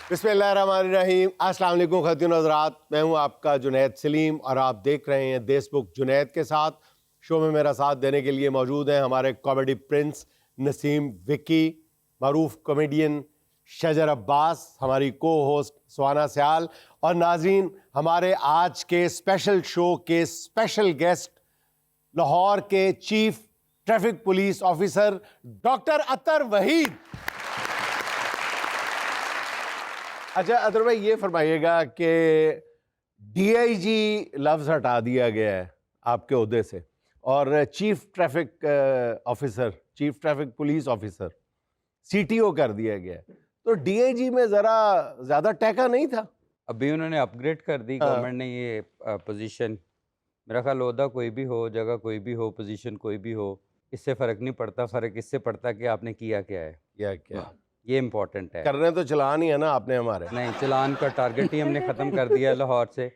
बिस्मिल्लाहिर्रहमानिर्रहीम। अस्सलाम वालेकुम ख़वातीन और हज़रात, मैं हूं आपका जुनैद सलीम और आप देख रहे हैं देशबुक जुनैद के साथ। शो में मेरा साथ देने के लिए मौजूद हैं हमारे कॉमेडी प्रिंस नसीम विक्की, मरूफ कॉमेडियन शजर अब्बास, हमारी को होस्ट सुहाना सयाल और नाज़रीन हमारे आज के स्पेशल शो के स्पेशल गेस्ट लाहौर के chief traffic police officer doctor Athar Waheed. अच्छा अतर भाई, ये फरमाइएगा कि डीआईजी लफ्ज़ हटा दिया गया है आपके ओहदे से और chief traffic officer, chief traffic police officer CTO कर दिया गया है, तो डीआईजी में ज़रा ज़्यादा टैका नहीं था? अभी उन्होंने अपग्रेड कर दी गवर्नमेंट ने ये पोजीशन। मेरा ख्याल ओहदा कोई भी हो, जगह कोई भी हो, पोजीशन कोई भी हो, इससे फ़र्क नहीं पड़ता। फ़र्क इससे पड़ता कि आपने किया क्या है, या क्या ये इम्पोर्टेंट है। करने तो चलान ही है ना आपने हमारे। नहीं, चलान का टारगेट ही हमने ख़त्म कर दिया लाहौर से,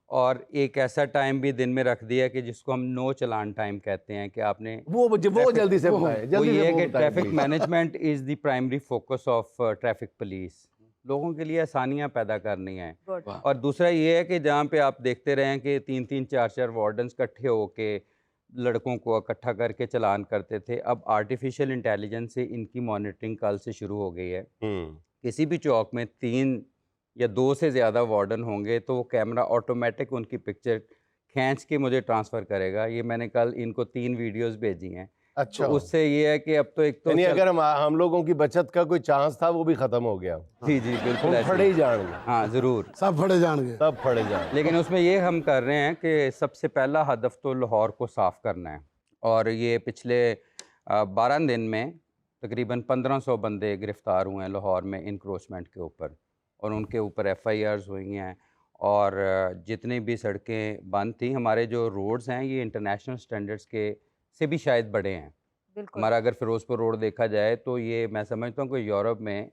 और एक ऐसा टाइम भी दिन में रख दिया कि जिसको हम नो चलान टाइम कहते हैं कि आपने वो जल्दी से बताएं, वो जल्दी ये से है वो कि बताएं, traffic please। Management is the primary focus of traffic police. लोगों के लिए आसानियाँ पैदा करनी है। और दूसरा ये है कि जहाँ पे आप देखते रहें कि 3-3 4-4 वार्डन्स इकट्ठे होके लड़कों को इकट्ठा करके चलान करते थे, अब आर्टिफिशियल इंटेलिजेंस से इनकी मॉनिटरिंग कल से शुरू हो गई है। किसी भी चौक में 3 या 2 से ज़्यादा वार्डन होंगे तो वो कैमरा ऑटोमेटिक उनकी पिक्चर खींच के मुझे ट्रांसफ़र करेगा। ये मैंने कल इनको 3 वीडियोस भेजी हैं। अच्छा, तो उससे ये है कि अब तो एक तो यानी अगर हम लोगों की बचत का कोई चांस था वो भी खत्म हो गया। जी जी बिल्कुल हम ऐसे फड़े ही। ही जाएंगे, हाँ ज़रूर, सब फड़े जाएंगे। सब फड़े जाएंगे। लेकिन उसमें ये हम कर रहे हैं कि सबसे पहला हदफ तो लाहौर को साफ़ करना है। और ये पिछले 12 दिन में तकरीबन 1500 बंदे गिरफ़्तार हुए हैं लाहौर में इंक्रोचमेंट के ऊपर, और उनके ऊपर FIRs हुई हैं। और जितनी भी सड़कें बंद थी, हमारे जो रोड्स हैं ये इंटरनेशनल स्टैंडर्ड्स के से भी शायद बड़े हैं। हमारा अगर फ़िरोज़पुर रोड देखा जाए तो ये मैं समझता हूँ कि यूरोप में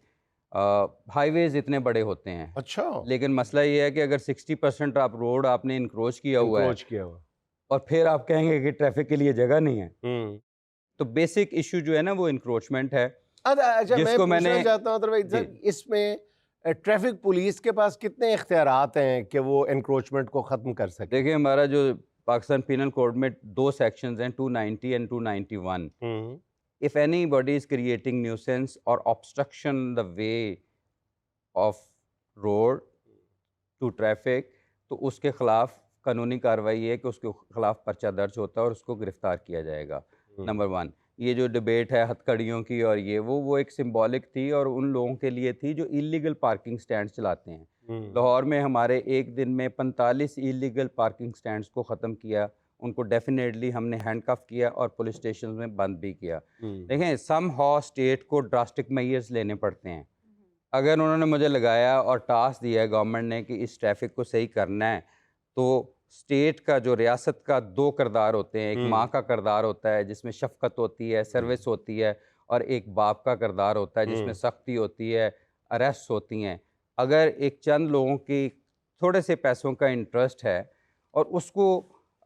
हाईवेज़ इतने बड़े होते हैं। अच्छा, लेकिन मसला ये है कि अगर 60% आप रोड आपने इंक्रोच किया हुआ है इंक्रोच किया हुआ। और फिर आप कहेंगे कि ट्रैफिक के लिए जगह नहीं है, हम्म। तो बेसिक इशू जो है ना वो इंक्रोचमेंट है। अच्छा, मैं जिसको पूछना मैंने चाहता हूँ भाई सर, जी। इसमें ट्रैफिक पुलिस के पास कितने इख्तियारात हैं कि वो एनक्रोचमेंट को ख़त्म कर सके? देखिए, हमारा जो पाकिस्तान पीनल कोड में 2 सेक्शंस हैं, 290 and 291। If anybody is creating nuisance और obstruction the way of road to traffic, तो उसके ख़िलाफ़ कानूनी कार्रवाई है कि उसके ख़िलाफ़ पर्चा दर्ज होता है और उसको गिरफ़्तार किया जाएगा। नंबर 1, ये जो डिबेट है हथकड़ियों की और ये वो एक सिंबॉलिक थी और उन लोगों के लिए थी जो इलीगल पार्किंग स्टैंड्स चलाते हैं। लाहौर में हमारे एक दिन में 45 इलीगल पार्किंग स्टैंड्स को ख़त्म किया, उनको डेफिनेटली हमने हैंडकफ किया और पुलिस स्टेशन में बंद भी किया। देखें, सम हाउ स्टेट को ड्रास्टिक मेजर्स लेने पड़ते हैं। अगर उन्होंने मुझे लगाया और टास्क दिया है गवर्नमेंट ने कि इस ट्रैफिक को सही करना है, तो स्टेट का जो रियासत का 2 किरदार होते हैं। एक माँ का किरदार होता है जिसमें शफ़क़त होती है, सर्विस होती है, और एक बाप का किरदार होता है जिसमें सख्ती होती है, अरेस्ट होती हैं। अगर एक चंद लोगों की थोड़े से पैसों का इंटरेस्ट है और उसको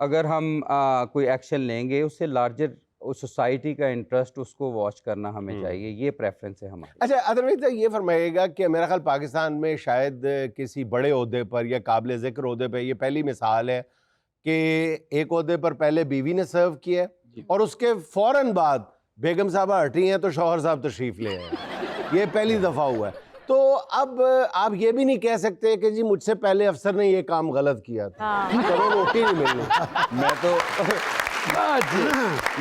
अगर हम कोई एक्शन लेंगे, उससे लार्जर सोसाइटी का इंटरेस्ट उसको वॉच करना हमें चाहिए। ये प्रेफरेंस है हमारी। अच्छा अदरवाइज ये फरमाइएगा कि मेरा ख्याल पाकिस्तान में शायद किसी बड़े ओहदे पर या काबिल ज़िक्र ओहदे पर ये पहली मिसाल है कि एक ओहदे पर पहले बीवी ने सर्व किया और उसके फ़ौरन बाद बेगम साहबा हटी हैं तो शौहर साहब तशरीफ़ ले आए। ये पहली दफ़ा हुआ है। तो अब आप ये भी नहीं कह सकते कि जी मुझसे पहले अफसर ने ये काम गलत किया था, करो रोटी नहीं मिलनी। मैं तो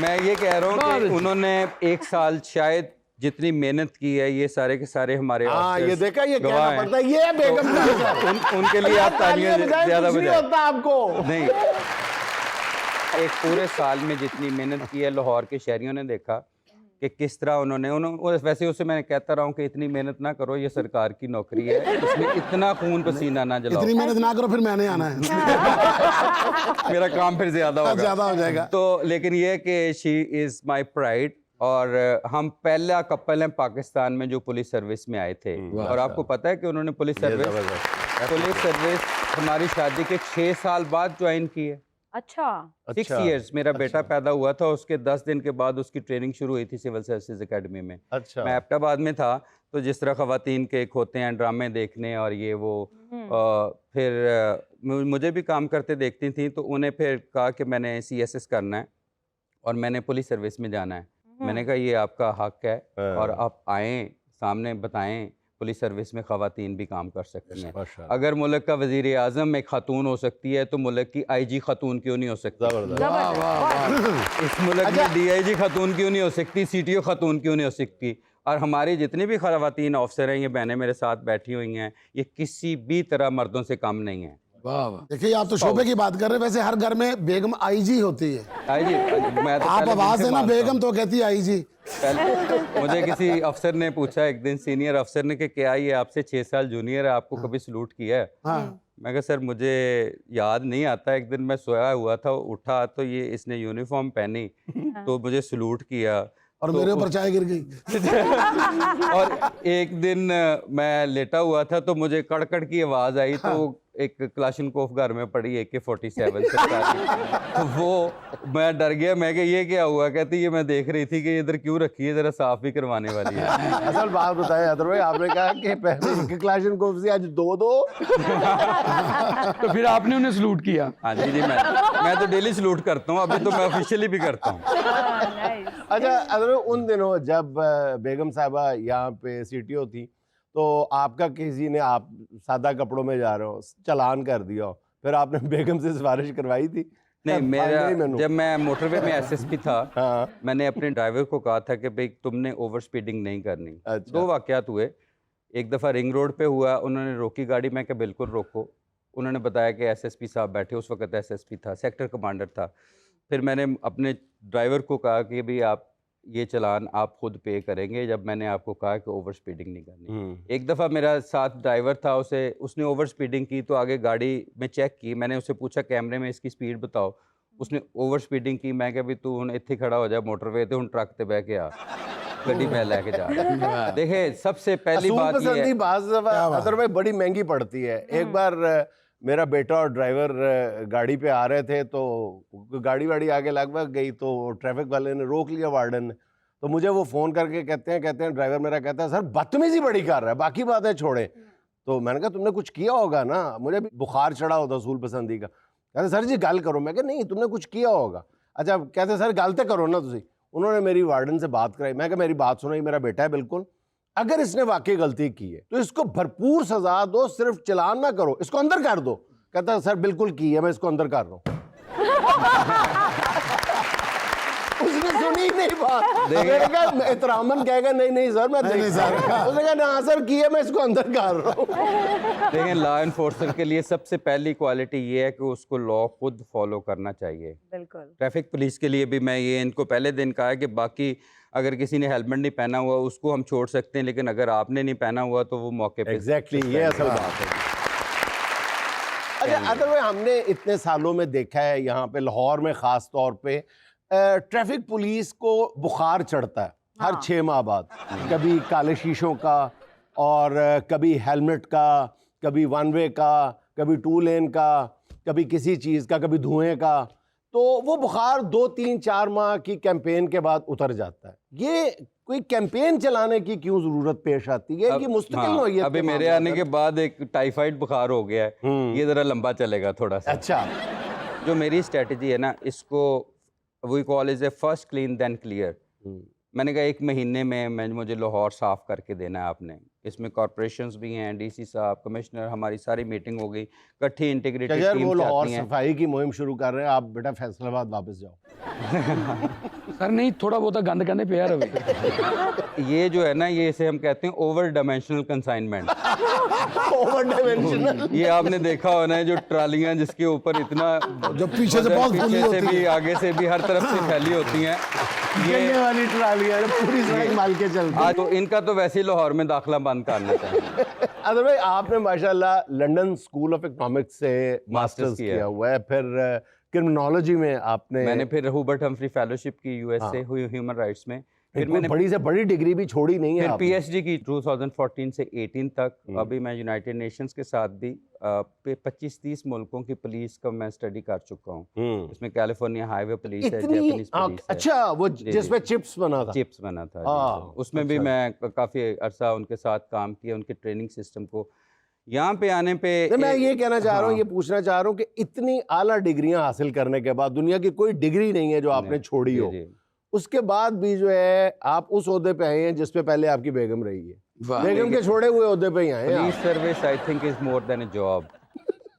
मैं ये कह रहा हूँ कि उन्होंने 1 साल शायद जितनी मेहनत की है, ये सारे के सारे हमारे ये देखा, ये कहना गवाह हैं। पड़ता है, ये बेगम साहब उनके लिए आप तालियां ज़्यादा बजाएं। होता आपको नहीं, एक पूरे साल में जितनी मेहनत की है, लाहौर के शहरियों ने देखा कि किस तरह उन्होंने वैसे उससे मैं कहता रहा हूँ कि इतनी मेहनत ना करो, ये सरकार की नौकरी है, इसमें इतना खून पसीना ना जलाओ। इतनी मेहनत ना करो, फिर मैंने आना है। मेरा काम फिर ज़्यादा होगा, ज़्यादा हो जाएगा। तो लेकिन ये कि शी इज़ माई प्राइड, और हम पहला कपल हैं पाकिस्तान में जो पुलिस सर्विस में आए थे। और आपको पता है कि उन्होंने पुलिस सर्विस हमारी शादी के 6 साल बाद ज्वाइन की है। अच्छा 6 years मेरा बेटा पैदा हुआ था, उसके 10 दिन के बाद उसकी ट्रेनिंग शुरू हुई थी सिविल सर्विसेज एकेडमी में। अच्छा मैं एबटाबाद में था, तो जिस तरह ख़वातीन के एक होते हैं ड्रामे देखने और ये वो, फिर मुझे भी काम करते देखती थी, तो उन्हें फिर कहा कि मैंने CSS करना है और मैंने पुलिस सर्विस में जाना है। मैंने कहा ये आपका हक है और आप आएँ सामने बताएं, पुलिस सर्विस में ख़वातीन भी काम कर सकती हैं। माशाअल्लाह। अगर मुल्क का वज़ीर आज़म एक खातून हो सकती है तो मुल्क की IG खातून क्यों नहीं हो सकती? जबरदस्त। इस मुल्क में DIG खातून क्यों नहीं हो सकती? CTO खातून क्यों नहीं हो सकती? और हमारी जितनी भी ख़वातीन ऑफिसर हैं, ये बहनें मेरे साथ बैठी हुई हैं, ये किसी भी तरह मर्दों से कम नहीं हैं। वाह वाह। देखिए आप तो शोबे की बात कर रहे हैं, वैसे हर घर में बेगम IG होती है। IG, मैं तो आप पहले आवाज दिन से है ना मानता हूँ। बेगम तो कहती है IG। पहले मुझे किसी अफसर ने पूछा एक दिन, सीनियर अफसर ने, कि क्या ये आपसे 6 साल जूनियर है, आपको कभी सलूट किया है? हाँ मैं कहा सर मुझे याद नहीं आता। एक दिन मैं सोया हुआ था, उठा तो ये इसने यूनिफॉर्म पहनी तो मुझे सलूट किया और तो मेरे ऊपर चाय गिर गई। और एक दिन मैं लेटा हुआ था तो मुझे कड़कड़ की आवाज़ आई, तो एक क्लाशनकोफ घर में पड़ी AK-47 तो वो मैं डर गया। मैं कि ये क्या हुआ? कहती ये मैं देख रही थी कि इधर क्यों रखी है, ज़रा साफ भी करवाने वाली है। असल बात बताएं अदर भाई, आपने कहा कि पहले क्लाशनकोफ से आज दो तो फिर आपने उन्हें सलूट किया? हाँ जी मैं तो डेली सलूट करता हूँ, अभी तो मैं ऑफिशियली भी करता हूँ। अच्छा अदर उन दिनों जब बेगम साहबा यहाँ पे CTO थी, तो आपका किसी ने, आप सादा कपड़ों में जा रहे हो, चालान कर दिया हो, फिर आपने बेगम से सिफारिश करवाई थी? नहीं, मेरा जब मैं मोटरवे में SSP था, हाँ। मैंने अपने ड्राइवर को कहा था कि भाई तुमने ओवर स्पीडिंग नहीं करनी। अच्छा। 2 वाक़यात हुए। एक दफ़ा रिंग रोड पे हुआ, उन्होंने रोकी गाड़ी, मैं कहा बिल्कुल रोको। उन्होंने बताया कि SSP साहब बैठे, उस वक्त SSP था, सेक्टर कमांडर था। फिर मैंने अपने ड्राइवर को कहा कि भाई आप ये चालान आप खुद पे करेंगे, जब मैंने आपको कहा कि ओवर स्पीडिंग नहीं करनी। एक दफ़ा मेरा साथ ड्राइवर था, उसने ओवर स्पीडिंग की तो आगे गाड़ी में चेक की, मैंने उससे पूछा कैमरे में इसकी स्पीड बताओ, उसने ओवर स्पीडिंग की। मैं कहा भी तू हुण इत्थे खड़ा हो जा मोटरवे ते, हुण ट्रक ते बह के आ, गड्डी मैं लेके जा रहा। देखे सबसे पहली बात ये है, अदर भाई बड़ी महंगी पड़ती है। एक बार मेरा बेटा और ड्राइवर गाड़ी पे आ रहे थे, तो गाड़ी वाड़ी आगे लगभग गई, तो ट्रैफिक वाले ने रोक लिया, वार्डन ने। तो मुझे वो फ़ोन करके कहते हैं ड्राइवर मेरा कहता है सर बदतमीजी बड़ी कर रहा है, बाकी बातें छोड़े। तो मैंने कहा तुमने कुछ किया होगा ना, मुझे भी बुखार चढ़ा होता असूल पसंदी का। कहते सर जी गल करो। मैं कहा नहीं तुमने कुछ किया होगा। अच्छा कहते सर गल तो करो ना तुसी। उन्होंने मेरी वार्डन से बात कराई। मैं कहा मेरी बात सुनो, ये मेरा बेटा है बिल्कुल, अगर इसने वाकई गलती की है तो इसको भरपूर सजा दो, सिर्फ चलान ना करो, इसको अंदर कर दो। कहता है सर बिल्कुल की है, मैं इसको अंदर कर रहा हूँ। उसने सुनी ही नहीं बात। एहतरामन कहेगा नहीं नहीं सर मैं नहीं सर। उसने कहा ना सर की है, मैं इसको अंदर कर रहा हूँ। देखें लॉ एनफोर्सर के लिए सबसे पहली क्वालिटी ये है कि उसको लॉ खुद फॉलो करना चाहिए। बिल्कुल। ट्रैफिक पुलिस के लिए भी मैं ये इनको पहले दिन कहा है कि बाकी अगर किसी ने हेलमेट नहीं पहना हुआ उसको हम छोड़ सकते हैं, लेकिन अगर आपने नहीं पहना हुआ तो वो मौके पे एग्जैक्टली ये असल बात है। अच्छा अगर भाई हमने इतने सालों में देखा है यहाँ पे लाहौर में ख़ास तौर पे ट्रैफिक पुलिस को बुखार चढ़ता है हर 6 माह बाद। कभी काले शीशों का, और कभी हेलमेट का, कभी वन वे का, कभी 2 लेन का, कभी किसी चीज़ का, कभी धुएं का। तो वो बुखार 2, 3, 4 माह की कैंपेन के बाद उतर जाता है। ये कोई कैंपेन चलाने की क्यों जरूरत पेश आती है कि मुस्तकिल नौइयत अभी के मेरे मामले आने के बाद एक टाइफाइड बुखार हो गया है, ये ज़रा लंबा चलेगा थोड़ा सा। अच्छा जो मेरी स्ट्रेटजी है ना, इसको we call is a first clean then clear. मैंने कहा 1 महीने में मुझे लाहौर साफ़ करके देना है आपने। इसमें कॉरपोरेशंस भी हैं, DC साहब, कमिश्नर, हमारी सारी मीटिंग हो गई, इकट्ठी इंटीग्रेटेड अगर टीम वो लाहौर चाहती हैं। सफाई की मुहिम शुरू कर रहे हैं, आप बेटा फैसलाबाद वापस जाओ। सर नहीं, थोड़ा बहुत गंद कहने पे यार रहे। ये जो है ना, ये इसे हम कहते हैं over dimensional consignment. Over dimensional. ये आपने देखा होना है, जो ट्रालियां जिसके ऊपर इतना जो पीछे से बहुत फुली पीछे से होती भी है। आगे से भी हर तरफ से फैली होती हैं। ये वाली ट्राली है पूरी सड़क माल के चलती है। तो इनका तो वैसे ही लाहौर में दाखिला बंद करना चाहिए। अदर भाई आपने माशाल्लाह लंदन स्कूल ऑफ इकोनॉमिक्स से मास्टर्स किया हुआ है, फिर क्रिमिनोलॉजी में आपने। मैंने फिर हुबर्ट हम्फ्री फेलोशिप की US से हुई ह्यूमन राइट्स में, फिर कोई मैंने बड़ी से बड़ी डिग्री भी छोड़ी नहीं है फिर आपने। पीएचडी की 2014 से 18 तक। अभी मैं यूनाइटेड नेशंस के साथ भी 25-30 मुल्कों की पुलिस का मैं स्टडी कर चुका हूँ। इसमें कैलिफोर्निया हाईवे पुलिस है, इतनी जापानीज पुलिस है, अच्छा, वो जी, जिसमें चिप्स बना था। चिप्स बना था जी, हाँ, सर। उसमें भी मैं काफ़ी अरसा उनके साथ काम किया, उनके ट्रेनिंग सिस्टम को यहाँ पे आने पे नहीं, मैं ये कहना चाह रहा हूँ, हाँ। ये पूछना चाह रहा हूँ कि इतनी आला डिग्रियां हासिल करने के बाद दुनिया की कोई डिग्री नहीं है जो आपने छोड़ी जी, हो, जी। उसके बाद भी जो है आप उस ओहदे पे आए हैं जिस पे पहले आपकी बेगम रही है। वाह। बेगम के छोड़े हुए ओहदे पे ही आए हैं पुलिस आप। Service I think is more than a job.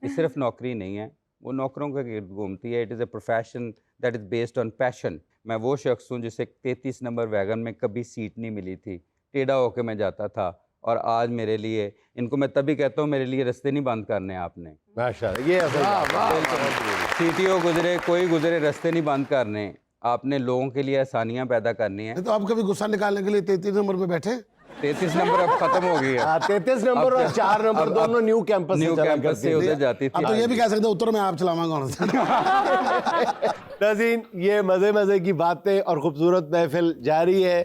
ये सिर्फ नौकरी नहीं है, वो नौकरों के गिर्द घूमती है। It is a profession that is based on passion. मैं वो शख्स हूँ जिसे 33 नंबर वैगन में कभी सीट नहीं मिली थी, टेढ़ा होकर मैं जाता था, और आज मेरे लिए, इनको मैं तभी कहता हूँ, मेरे लिए रास्ते नहीं बंद करने आपने। माशाल्लाह, ये असल बात है। सीटीओ गुजरे, कोई गुजरे, रास्ते नहीं बंद करने, आपने लोगों के लिए आसानियाँ पैदा करनी है। तो आप कभी गुस्सा निकालने के लिए 33 नंबर पे बैठे? 33 नंबर अब खत्म हो गई है। 33 नंबर और 4 नंबर दोनों न्यू कैंपस न्यू कैंपस से उधर जाती थी। अब तो ये भी कह सकते हो उत्तर में आप चलावा कौन सा। नाज़रीन, ये मज़े मज़े की बातें और खूबसूरत महफिल जारी है।